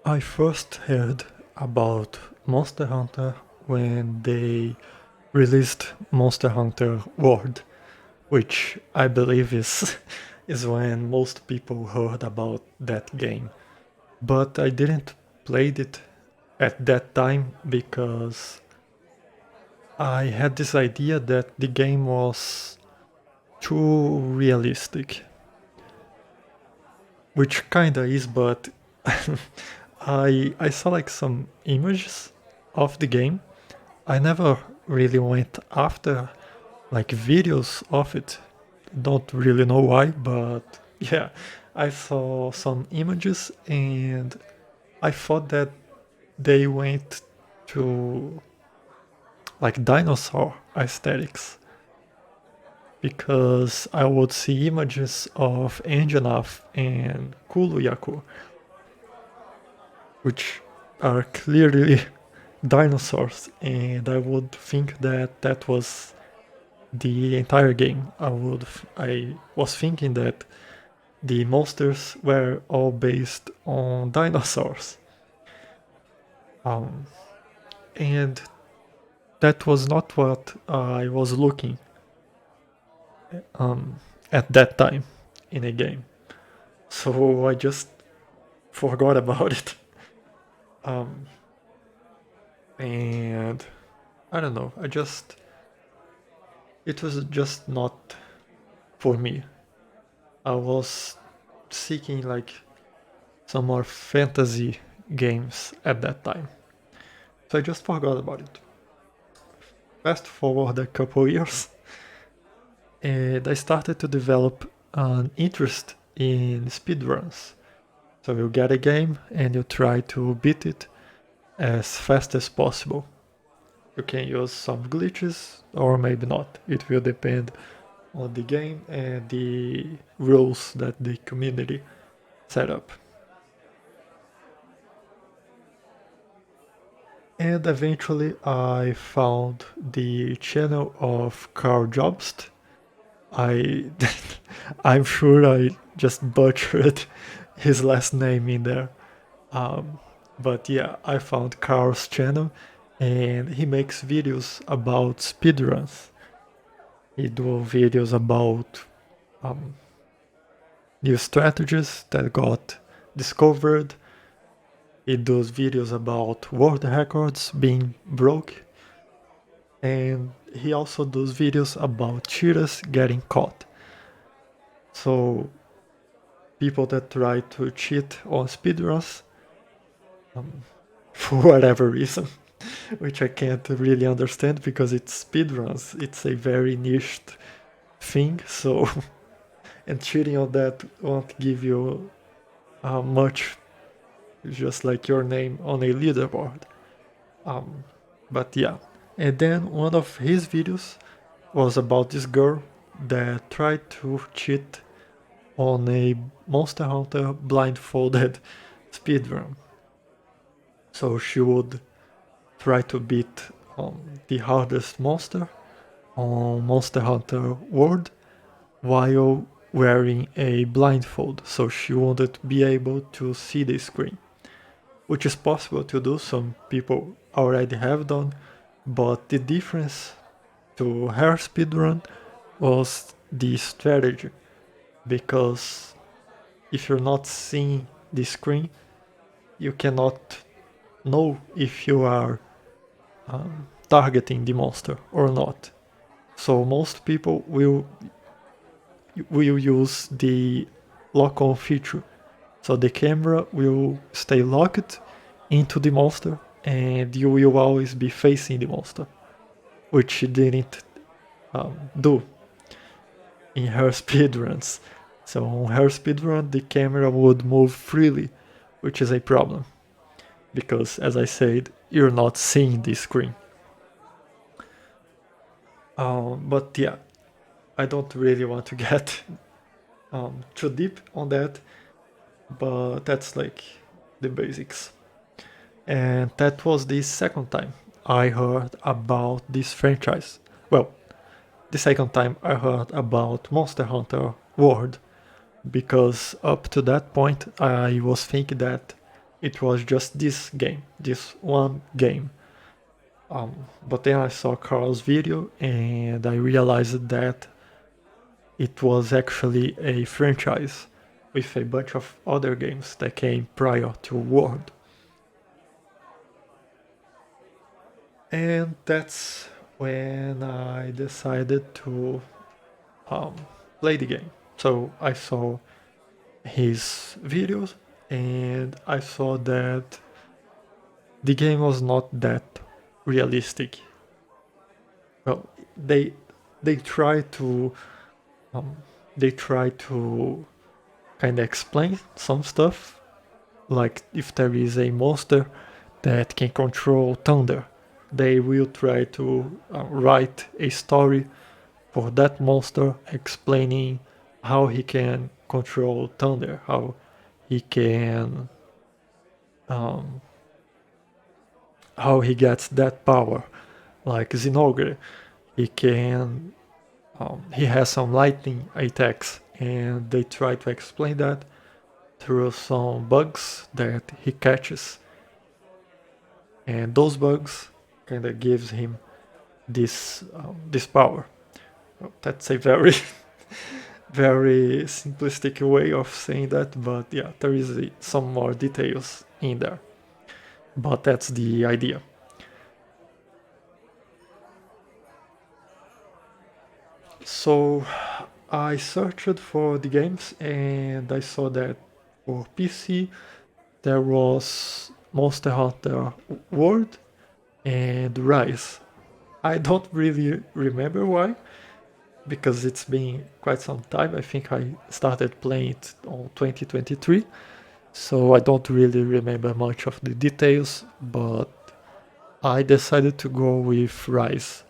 I first heard about Monster Hunter when they released Monster Hunter World, which I believe is is when most people heard about that game. But I didn't play it at that time because I had this idea that the game was too realistic, which kinda is, but I saw like some images of the game. I never really went after like videos of it. Don't really know why, but yeah, I saw some images and I thought that they went to like dinosaur aesthetics because I would see images of Anjanath and Kuluyaku, which are clearly dinosaurs, and I would think that that was the entire game. I was thinking that the monsters were all based on dinosaurs. Um, and that was not what I was looking um, at that time in a game. So I just forgot about it. Um, and I don't know, it was just not for me. I was seeking like some more fantasy games at that time. So I just forgot about it. Fast forward a couple years, and I started to develop an interest in speedruns. So you get a game and you try to beat it as fast as possible. You can use some glitches or maybe not. It will depend on the game and the rules that the community set up. And eventually I found the channel of Carl Jobst. I I'm sure I just butchered his last name in there. Um, but yeah, I found Carl's channel and he makes videos about speedruns. He do videos about um, new strategies that got discovered. He does videos about world records being broke. And he also does videos about cheaters getting caught. So people that try to cheat on speedruns for whatever reason, which I can't really understand because it's speedruns. It's a very niched thing. So and cheating on that won't give you much, just like your name on a leaderboard. Um, but yeah, and then one of his videos was about this girl that tried to cheat on a Monster Hunter blindfolded speedrun. So she would try to beat the hardest monster on Monster Hunter World while wearing a blindfold, so she wouldn't be able to see the screen. Which is possible to do, some people already have done, but the difference to her speedrun was the strategy, because if you're not seeing the screen, you cannot know if you are targeting the monster or not. So most people will use the lock on feature. So the camera will stay locked into the monster and you will always be facing the monster, which she didn't do in her speedruns. So on her speedrun, the camera would move freely, which is a problem because, as I said, you're not seeing the screen. But yeah, I don't really want to get too deep on that, but that's like the basics. And that was the second time I heard about this franchise. Well, the second time I heard about Monster Hunter World, because up to that point I was thinking that it was just this game, this one game. But then I saw Carl's video and I realized that it was actually a franchise with a bunch of other games that came prior to World. And that's when I decided to um, play the game. So I saw his videos and I saw that the game was not that realistic. Well, they try to um, they try to kind of explain some stuff, like if there is a monster that can control thunder, they will try to write a story for that monster explaining how he can control thunder, how he can um, how he gets that power. Like Zinogre, he has some lightning attacks, and they try to explain that through some bugs that he catches, and those bugs kind of gives him this power. Well, that's a very very simplistic way of saying that, but yeah, there is some more details in there. But that's the idea. So I searched for the games and I saw that for PC there was Monster Hunter World and Rise. I don't really remember why, because it's been quite some time. I think I started playing it on 2023, so I don't really remember much of the details, but I decided to go with Rise.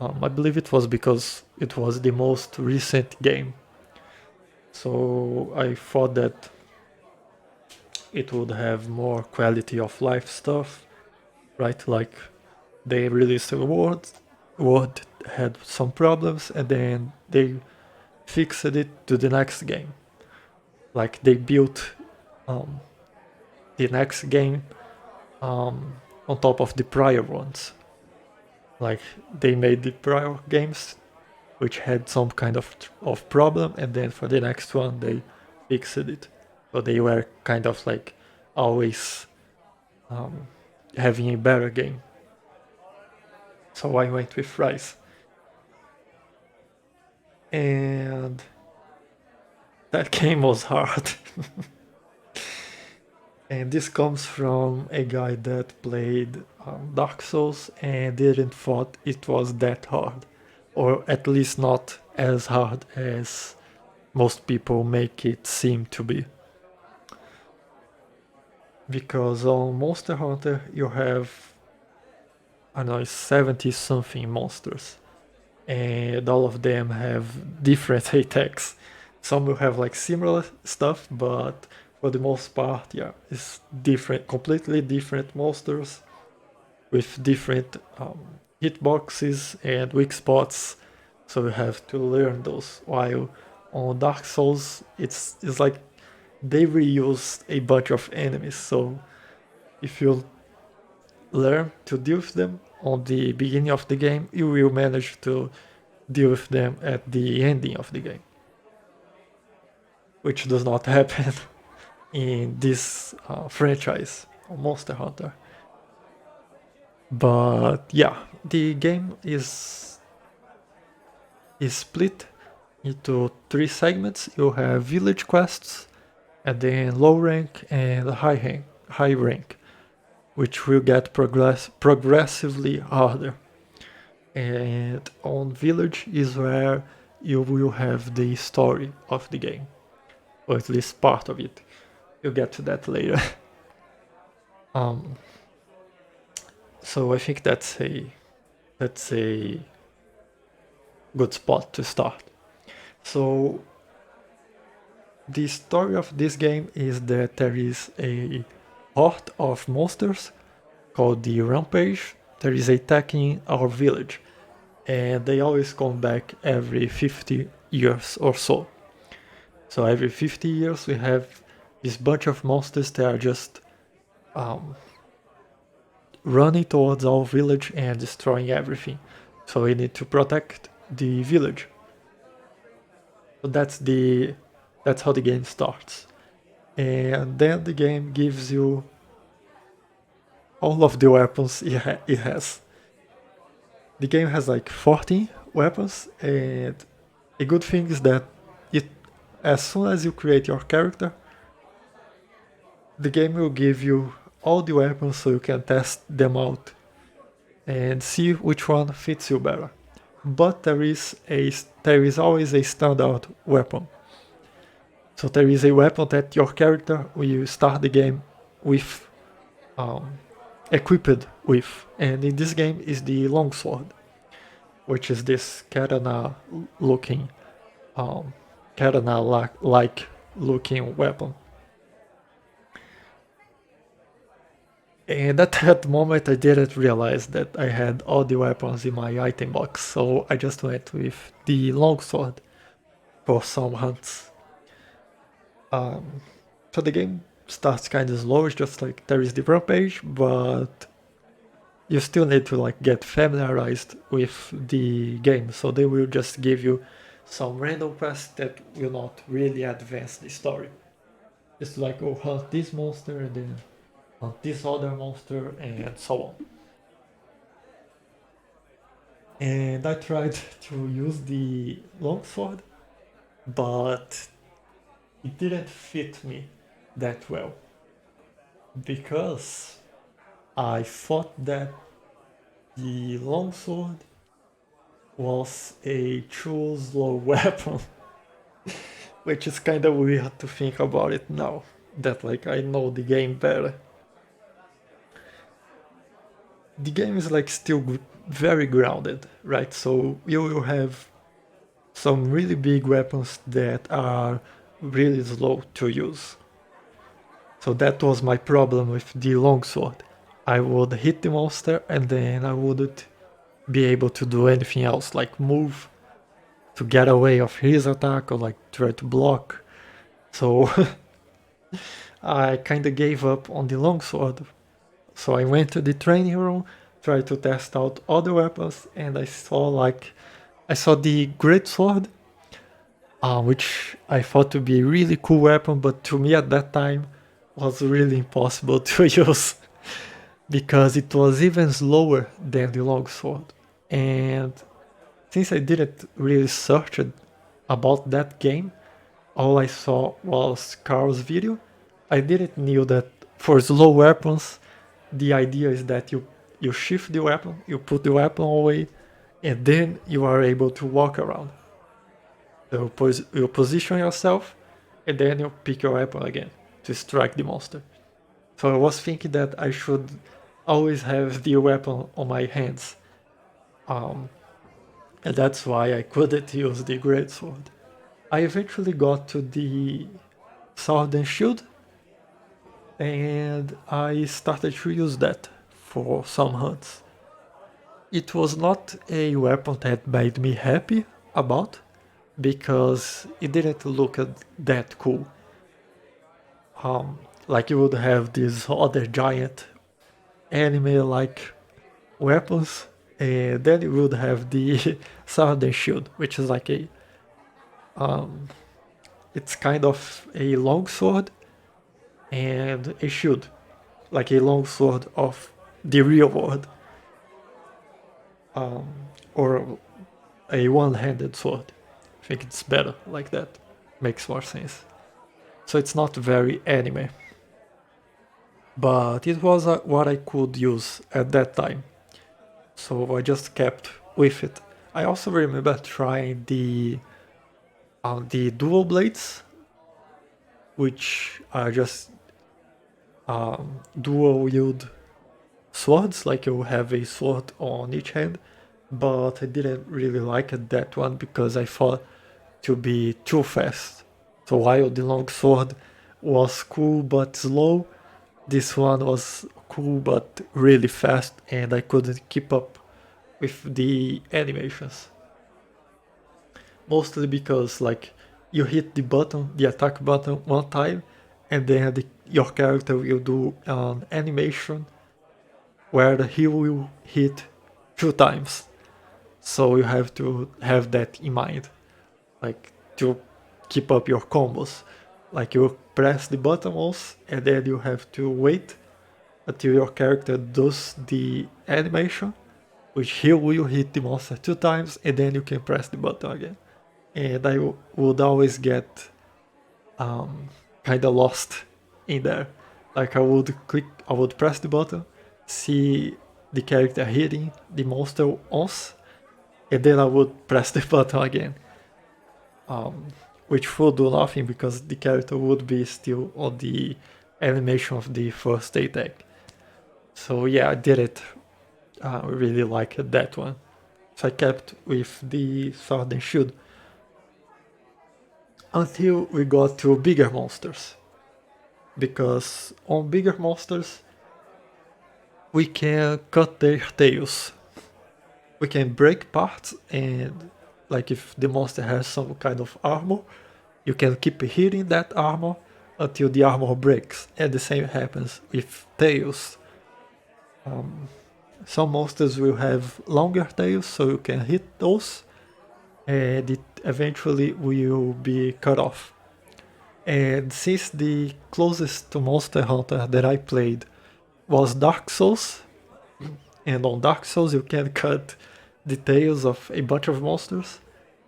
I believe it was because it was the most recent game, so I thought that it would have more quality of life stuff, right? Like they released a World had some problems, and then they fixed it to the next game. Like they built um, the next game on top of the prior ones. Like they made the prior games which had some kind of problem, and then for the next one they fixed it. So they were kind of like always having a better game. So I went with Rise. And that game was hard. And this comes from a guy that played Dark Souls and didn't thought it was that hard, or at least not as hard as most people make it seem to be. Because on Monster Hunter you have, I don't know, 70 something monsters, and all of them have different attacks. Some will have like similar stuff, but for the most part, yeah, it's different, completely different monsters with different hitboxes and weak spots. So you have to learn those. While on Dark Souls, it's like they reused a bunch of enemies. So if you learn to deal with them on the beginning of the game, you will manage to deal with them at the ending of the game, which does not happen in this franchise, Monster Hunter. But yeah, the game is split into 3 segments. You have village quests, and then low rank and high rank, which will get progressively harder. And on village is where you will have the story of the game, or at least part of it. You'll get to that later. So I think that's a good spot to start. So the story of this game is that there is a horde of monsters called the Rampage that is attacking our village, and they always come back every 50 years or so. So every 50 years we have this bunch of monsters that are just um, running towards our village and destroying everything. So we need to protect the village. So that's how the game starts. And then the game gives you all of the weapons it has. The game has like 14 weapons, and a good thing is that it, as soon as you create your character, the game will give you all the weapons so you can test them out and see which one fits you better. But there is always a standard weapon. So there is a weapon that your character will start the game with, um, equipped with, and in this game is the longsword, which is this katana looking, um, katana like looking weapon. And at that moment, I didn't realize that I had all the weapons in my item box, so I just went with the longsword for some hunts. Um, so the game starts kind of slow, it's just like there is the front page, but you still need to like get familiarized with the game, so they will just give you some random quests that will not really advance the story. It's like, oh, hunt this monster and then hunt this other monster and so on. And I tried to use the longsword, but it didn't fit me that well because I thought that the longsword was a too slow weapon, which is kind of weird to think about it now that like I know the game better. The game is like still very grounded, right? So you will have some really big weapons that are really slow to use. So that was my problem with the longsword. I would hit the monster and then I wouldn't be able to do anything else, like move to get away of his attack or like try to block. So I kind of gave up on the longsword. So I went to the training room, tried to test out other weapons, and I saw the great sword, which I thought to be a really cool weapon, but to me at that time was really impossible to use because it was even slower than the longsword. And since I didn't really search about that game, all I saw was Carl's video. I didn't knew that for slow weapons, the idea is that you shift the weapon, you put the weapon away, and then you are able to walk around. So you position yourself, and then you pick your weapon again to strike the monster. So I was thinking that I should always have the weapon on my hands. Um, and that's why I couldn't use the greatsword. I eventually got to the sword and shield, and I started to use that for some hunts. It was not a weapon that made me happy about because it didn't look that cool. Like you would have these other giant anime like weapons, and then you would have the sword and shield, which is like it's kind of a long sword and a shield, like a long sword of the real world, or a one-handed sword. I think it's better like that. Makes more sense. So it's not very anime, but it was what I could use at that time. So I just kept with it. I also remember trying the dual blades, which are just dual wield swords, like you have a sword on each hand, but I didn't really like that one because I thought to be too fast. So while the long sword was cool but slow, this one was cool but really fast, and I couldn't keep up with the animations. Mostly because like you hit the button, the attack button one time, and then your character will do an animation where he will hit 2 times. So you have to have that in mind, like to keep up your combos. Like you press the button once, and then you have to wait until your character does the animation, which he will hit the monster 2 times, and then you can press the button again. And I would always get kind of lost in there. Like I would press the button, see the character hitting the monster once, and then I would press the button again, which would do nothing because the character would be still on the animation of the first attack. So yeah, I did it. I really liked that one. So I kept with the sword and shield until we got to bigger monsters. Because on bigger monsters, we can cut their tails. We can break parts, and like if the monster has some kind of armor, you can keep hitting that armor until the armor breaks. And the same happens with tails. Some monsters will have longer tails, so you can hit those, and it eventually will be cut off. And since the closest to Monster Hunter that I played was Dark Souls, and on Dark Souls you can cut the tails of a bunch of monsters,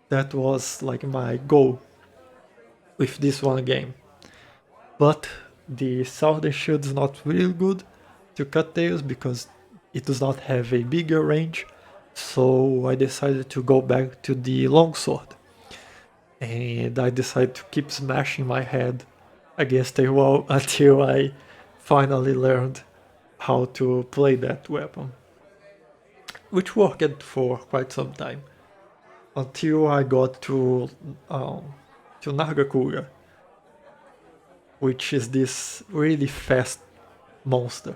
that was like my goal with this one game. But the Sword and Shield is not really good to cut tails because it does not have a bigger range, so I decided to go back to the longsword. And I decided to keep smashing my head against a wall until I finally learned how to play that weapon, which worked for quite some time until I got to Nagakuga, which is this really fast monster.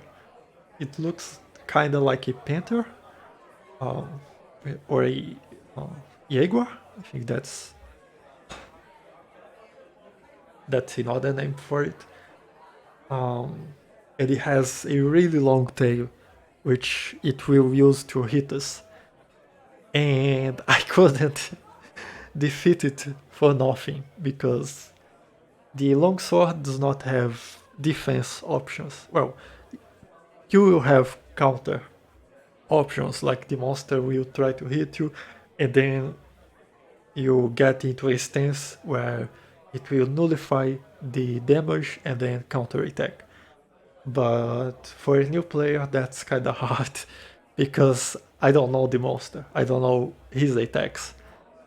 It looks kind of like a panther or a jaguar. I think that's another name for it. And it has a really long tail, which it will use to hit us. And I couldn't defeat it for nothing because the longsword does not have defense options. Well, you will have counter options, like the monster will try to hit you, and then you get into a stance where it will nullify the damage and then counter attack. But for a new player, that's kind of hard because I don't know the monster, I don't know his attacks.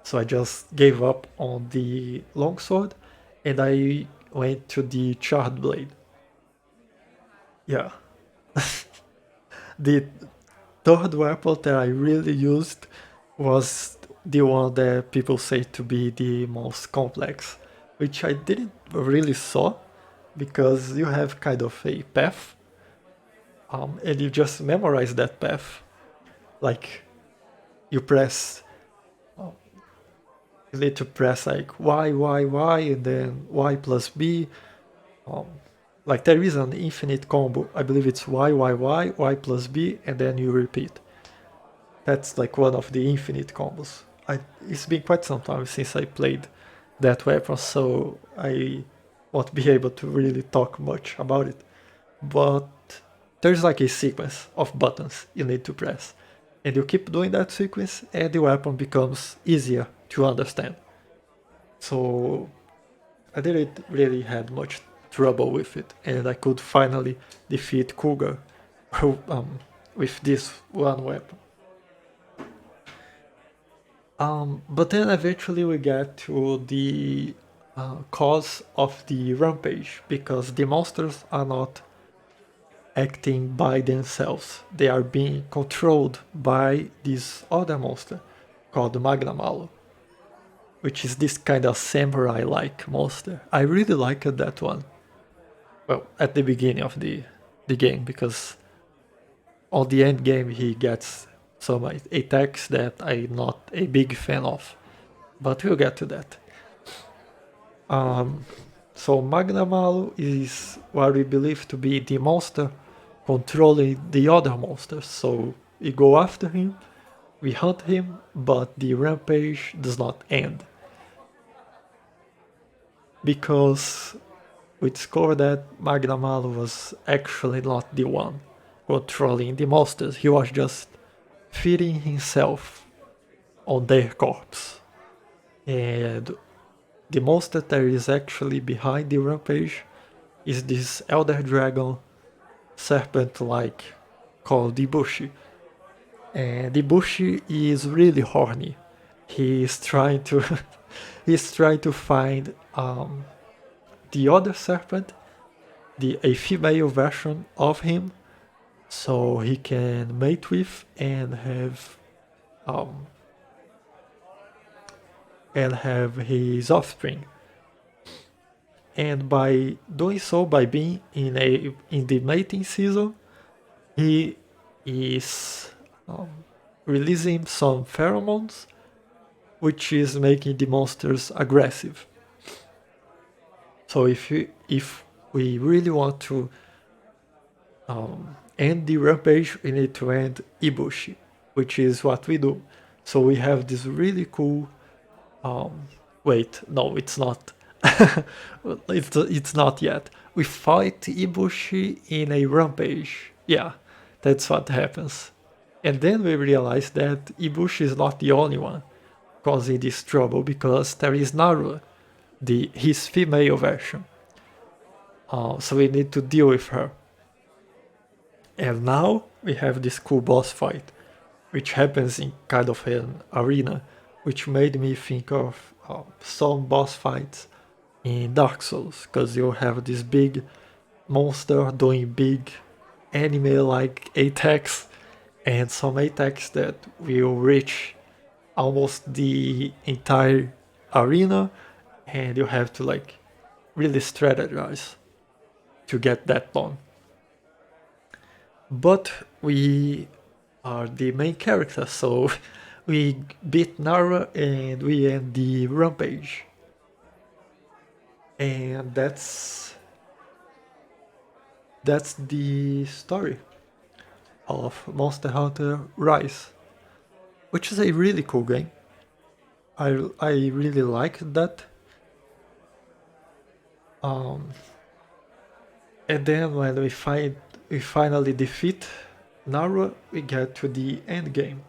So I just gave up on the longsword and I went to the charred blade. Yeah. The third weapon that I really used was the one that people say to be the most complex, which I didn't really saw because you have kind of a path, and you just memorize that path. Like you press, you need to press like Y, and then Y plus B. Like there is an infinite combo. I believe it's Y plus B, and then you repeat. That's like one of the infinite combos. It's been quite some time since I played that weapon, so I won't be able to really talk much about it. But there's like a sequence of buttons you need to press. And you keep doing that sequence, and the weapon becomes easier to understand. So I didn't really have much trouble with it, and I could finally defeat Cougar with this one weapon. But then eventually we get to the cause of the rampage, because the monsters are not acting by themselves. They are being controlled by this other monster called Magnamalo, which is this kind of samurai-like monster. I really liked that one. Well, at the beginning of the game, because on the end game he gets some attacks that I'm not a big fan of. But we'll get to that. So Magnamalu is what we believe to be the monster controlling the other monsters. So we go after him, we hunt him, but the rampage does not end. Because we discovered that Magnamalu was actually not the one controlling the monsters. He was just feeding himself on their corpse. And the monster that is actually behind the rampage is this elder dragon serpent-like called Ibushi. And Ibushi is really horny. He's trying to he's trying to find the other serpent, a female version of him, so he can mate with um, and have his offspring. And by doing so, by being in the mating season, he is releasing some pheromones, which is making the monsters aggressive. So if we really want to end the rampage, we need to end Ibushi, which is what we do. So we have this really cool. Wait, no, it's not. It's not yet. We fight Ibushi in a rampage. Yeah, that's what happens. And then we realize that Ibushi is not the only one causing this trouble, because there is Naru, his female version. So we need to deal with her. And now we have this cool boss fight, which happens in kind of an arena, which made me think of some boss fights in Dark Souls, because you have this big monster doing big anime-like attacks, and some attacks that will reach almost the entire arena, and you have to like really strategize to get that done. But we are the main character, so we beat Nara and we end the rampage. And that's the story of Monster Hunter Rise, which is a really cool game. I really like that. And then when we finally defeat Naru, we get to the end game,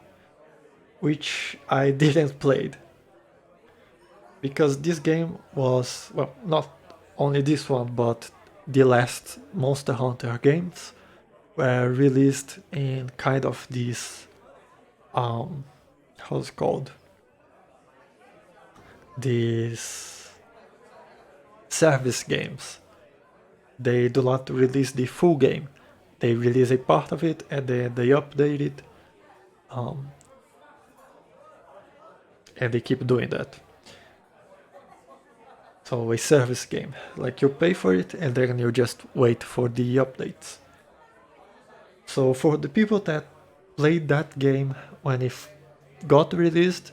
which I didn't play, because this game was, well, not only this one, but the last Monster Hunter games were released in kind of this how's it called, these service games. They do not release the full game. They release a part of it and then they update it, and they keep doing that. So a service game, like you pay for it and then you just wait for the updates. So for the people that played that game when it got released,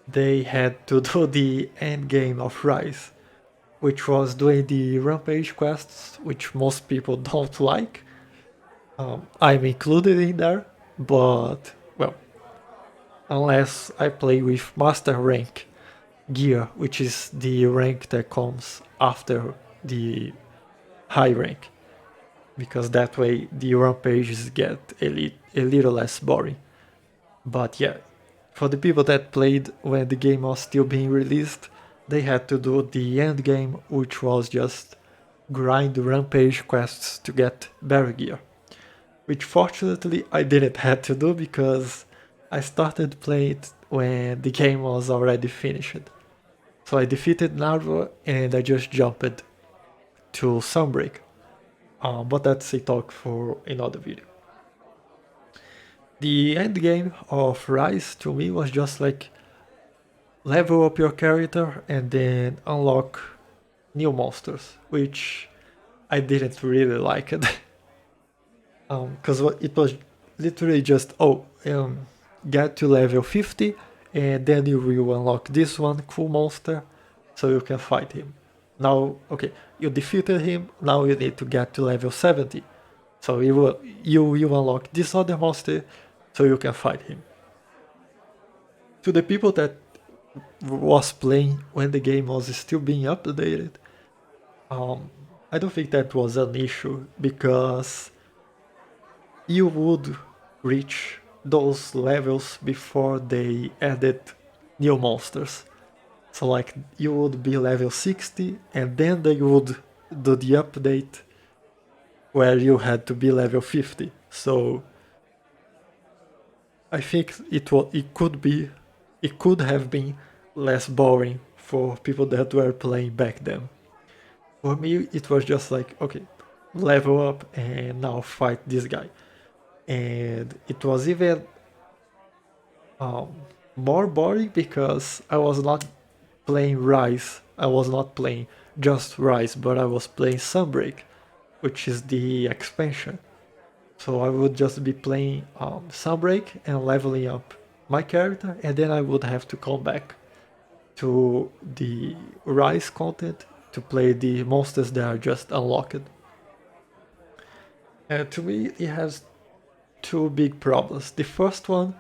they had to do the end game of Rise, which was doing the rampage quests, which most people don't like. I'm included in there, but, well, unless I play with Master Rank gear, which is the rank that comes after the high rank, because that way the rampages get a little less boring. But yeah, for the people that played when the game was still being released, they had to do the end game, which was just grind rampage quests to get better gear, which fortunately I didn't have to do because I started playing it when the game was already finished. So I defeated Naru and I just jumped to Sunbreak. But that's a talk for another video. The end game of Rise to me was just like level up your character and then unlock new monsters, which I didn't really like it. Because it was literally just, get to level 50 and then you will unlock this one cool monster so you can fight him. Now, okay, you defeated him, now you need to get to level 70. So you unlock this other monster so you can fight him. To the people that was playing when the game was still being updated, I don't think that was an issue because you would reach those levels before they added new monsters. So like you would be level 60 and then they would do the update where you had to be level 50. So I think it could have been less boring for people that were playing back then. For me, it was just like, okay, level up and now fight this guy. And it was even um, more boring because I was not playing Rise. I was not playing just Rise, but I was playing Sunbreak, which is the expansion. So I would just be playing Sunbreak and leveling up my character, and then I would have to come back to the Rise content to play the monsters that are just unlocked. And to me, it has two big problems. The first one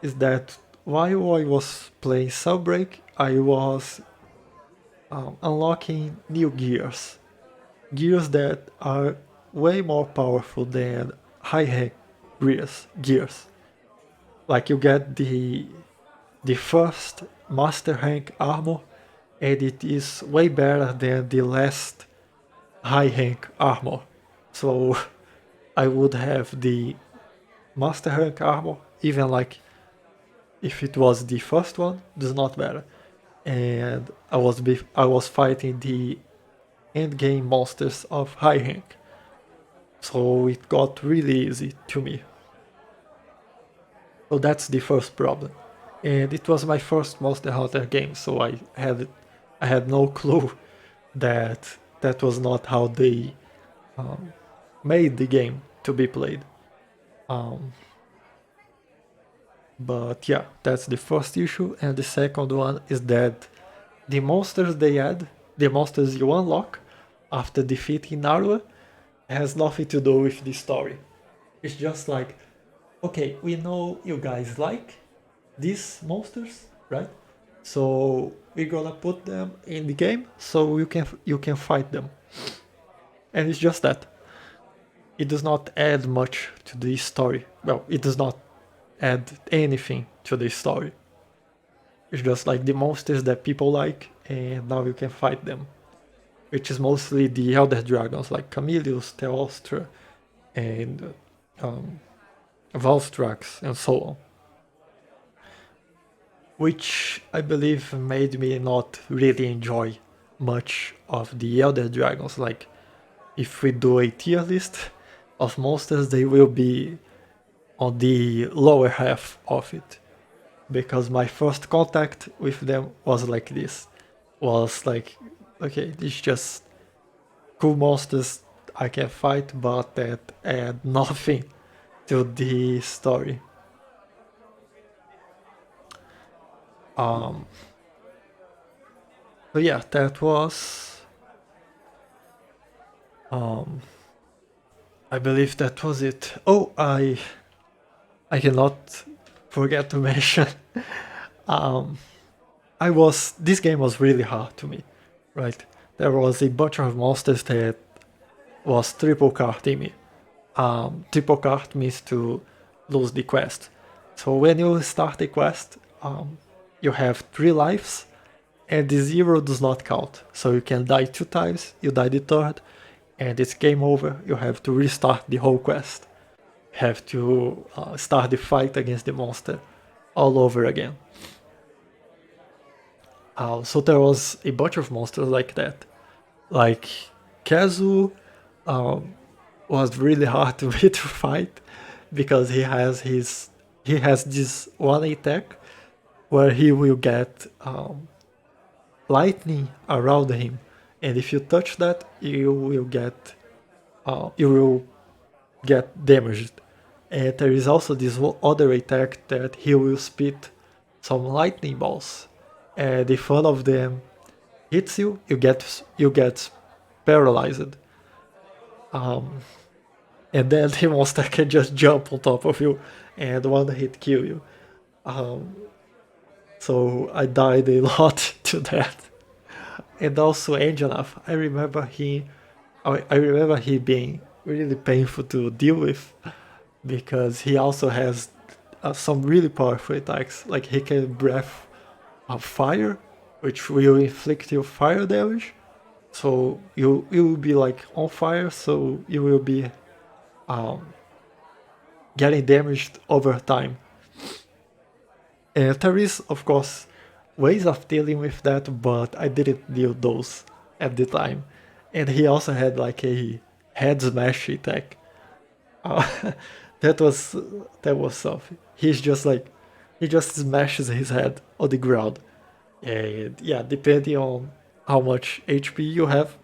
is that while I was playing Sunbreak, I was unlocking new gears that are way more powerful than high rank gears. Like you get the first master rank armor, and it is way better than the last high rank armor. So I would have the master rank armor, even like if it was the first one, does not matter. And I was fighting the endgame monsters of high rank, so it got really easy to me. So that's the first problem. And it was my first Monster Hunter game, so I had no clue that that was not how they made the game to be played. Um, but yeah, that's the first issue. And the second one is that the monsters they add, the monsters you unlock after defeating Narua, has nothing to do with the story. It's just like, okay, we know you guys like these monsters, right? So we're gonna put them in the game so you can fight them. And it's just that. It does not add much to the story. Well, it does not add anything to the story. It's just like the monsters that people like, and now you can fight them. Which is mostly the elder dragons like Camillus, Teostra, and Valstrax, and so on. Which I believe made me not really enjoy much of the elder dragons. Like, if we do a tier list of monsters, they will be on the lower half of it. Because my first contact with them was like this. Was like, okay, it's just cool monsters I can fight, but that add nothing to the story. So yeah, that was I believe that was it. Oh, I cannot forget to mention this game was really hard to me, right? There was a bunch of monsters that was triple carting me. Triple cart means to lose the quest. So when you start the quest, you have 3 lives, and the 0 does not count. So you can die 2 times, you die the third, and it's game over. You have to restart the whole quest. You have to start the fight against the monster all over again. So there was a bunch of monsters like that. Like Kazu was really hard to me to fight because he has this one attack where he will get lightning around him, and if you touch that, you will get damaged. And there is also this other attack that he will spit some lightning balls, and if one of them hits you, you get paralyzed. Um, and then the monster can just jump on top of you and one hit kill you. Um, so I died a lot to that. And also Angelov, I remember he being really painful to deal with because he also has some really powerful attacks. Like he can breath fire, which will inflict you fire damage. So you will be like on fire, so you will be um, getting damaged over time. And there is, of course, ways of dealing with that, but I didn't deal those at the time. And he also had like a head smash attack. Uh, that was that was something. He just smashes his head on the ground. And yeah, depending on how much HP you have,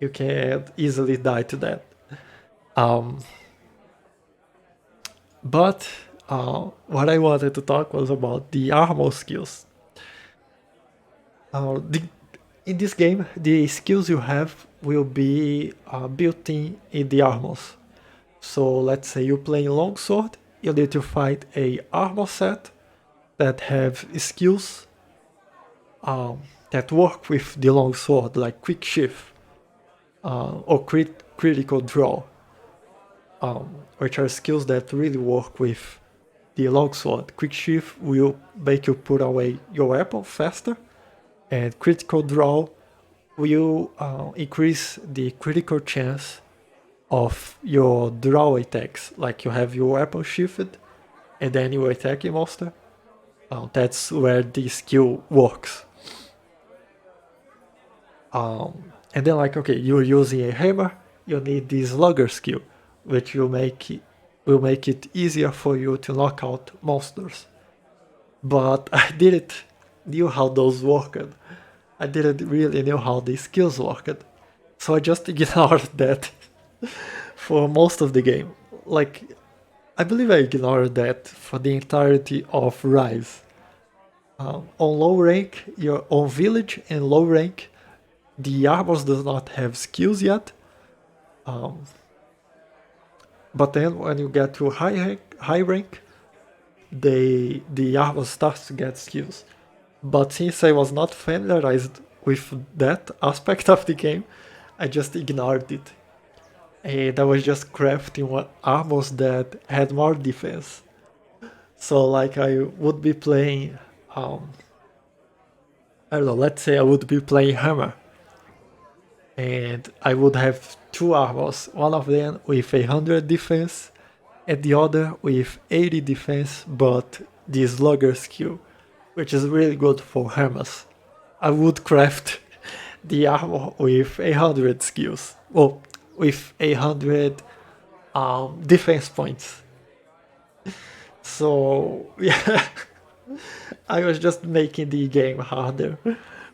you can easily die to that. Um, but what I wanted to talk was about the armor skills. The, in this game, the skills you have will be built in the armors. So let's say you're playing longsword, you need to find a armor set that have skills that work with the longsword, like quick shift or critical draw, which are skills that really work with the longsword. Quick shift will make you put away your weapon faster, and critical draw will increase the critical chance of your draw attacks. Like you have your weapon shifted, and then you attack a monster. That's where the skill works. And then like, okay, you're using a hammer, you need this slugger skill, which will make it easier for you to knock out monsters. But I didn't knew how those worked. I didn't really know how the skills worked. So I just ignored that for most of the game. Like, I believe I ignored that for the entirety of Rise. On low rank, you're on village and low rank, the armors does not have skills yet. But then when you get to high rank, the armor starts to get skills. But since I was not familiarized with that aspect of the game, I just ignored it. And I was just crafting armors that had more defense. So like I would be playing, I don't know, let's say I would be playing hammer. And I would have two armors, one of them with 100 defense and the other with 80 defense, but the slugger skill, which is really good for hammers. I would craft the armor with 100 skills, well, with 100 defense points. So yeah, I was just making the game harder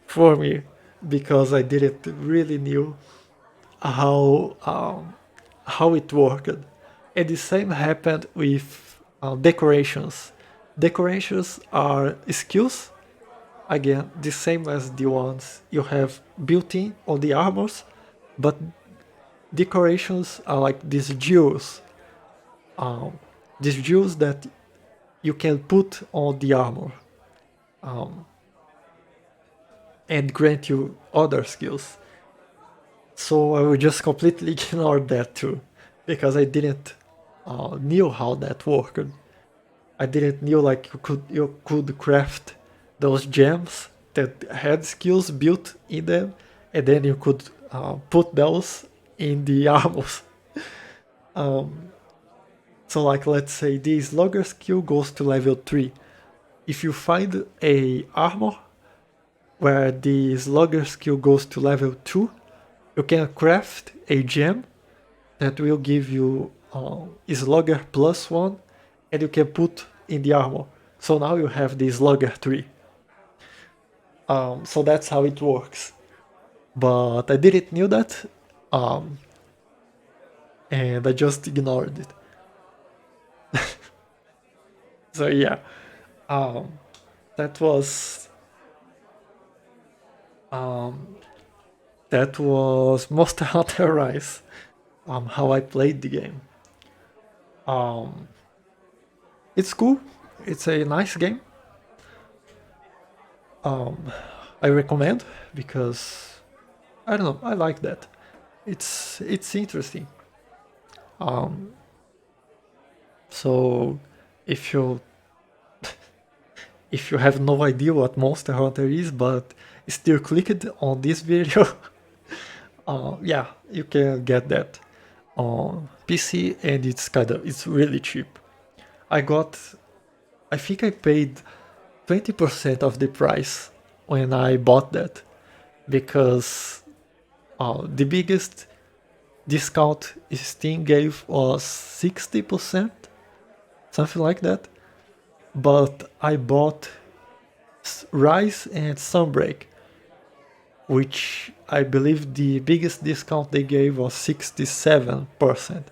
for me because I didn't really knew how how it worked. And the same happened with decorations. Decorations are skills, again, the same as the ones you have built in on the armors, but decorations are like these jewels that you can put on the armor and grant you other skills. So I would just completely ignore that too, because I didn't knew how that worked. I didn't knew like you could craft those gems that had skills built in them, and then you could put those in the armors. So like let's say the slugger skill goes to level 3. If you find a armor where the slugger skill goes to level 2, you can craft a gem that will give you slugger +1, and you can put in the armor. So now you have the slugger 3. So that's how it works. But I didn't knew that, and I just ignored it. So yeah, that was Um, that was Monster Hunter Rise. How I played the game. Um, it's cool. It's a nice game. Um, I recommend because I don't know. I like that. It's interesting. Um, so if you if you have no idea what Monster Hunter is, but still clicked on this video, yeah, you can get that on PC, and it's really cheap. I got, I think I paid 20% of the price when I bought that because the biggest discount Steam gave was 60%, something like that. But I bought Rise and Sunbreak, which I believe the biggest discount they gave was 67%.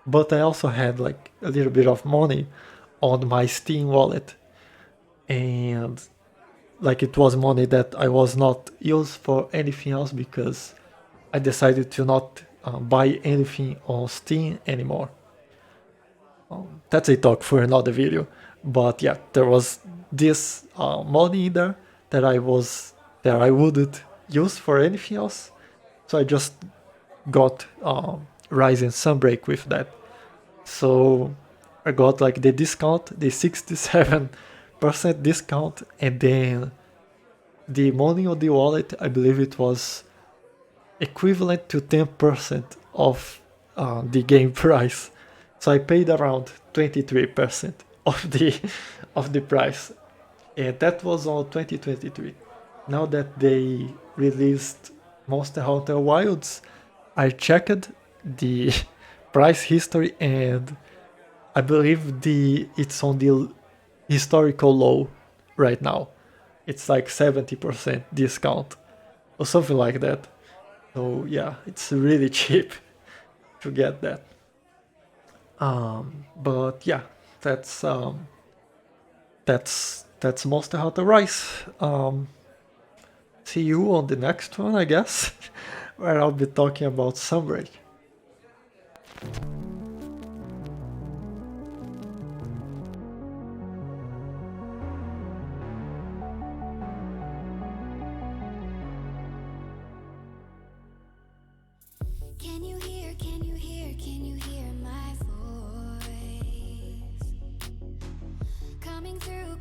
But I also had like a little bit of money on my Steam wallet, and like it was money that I was not used for anything else because I decided to not buy anything on Steam anymore. That's a talk for another video. But yeah, there was this money in there that I wouldn't use for anything else. So I just got Rise and Sunbreak with that. So I got like the discount, the 67% discount, and then the money on the wallet, I believe it was equivalent to 10% of the game price. So I paid around 23% of the price, and that was on 2023. Now that they released Monster Hunter Wilds, I checked the price history, and I believe it's on the historical low right now. It's like 70% discount or something like that. So yeah, it's really cheap to get that. But yeah, that's that's Monster Hunter Rise. See you on the next one, I guess, where I'll be talking about Sunbreak. Can you hear my voice? Coming through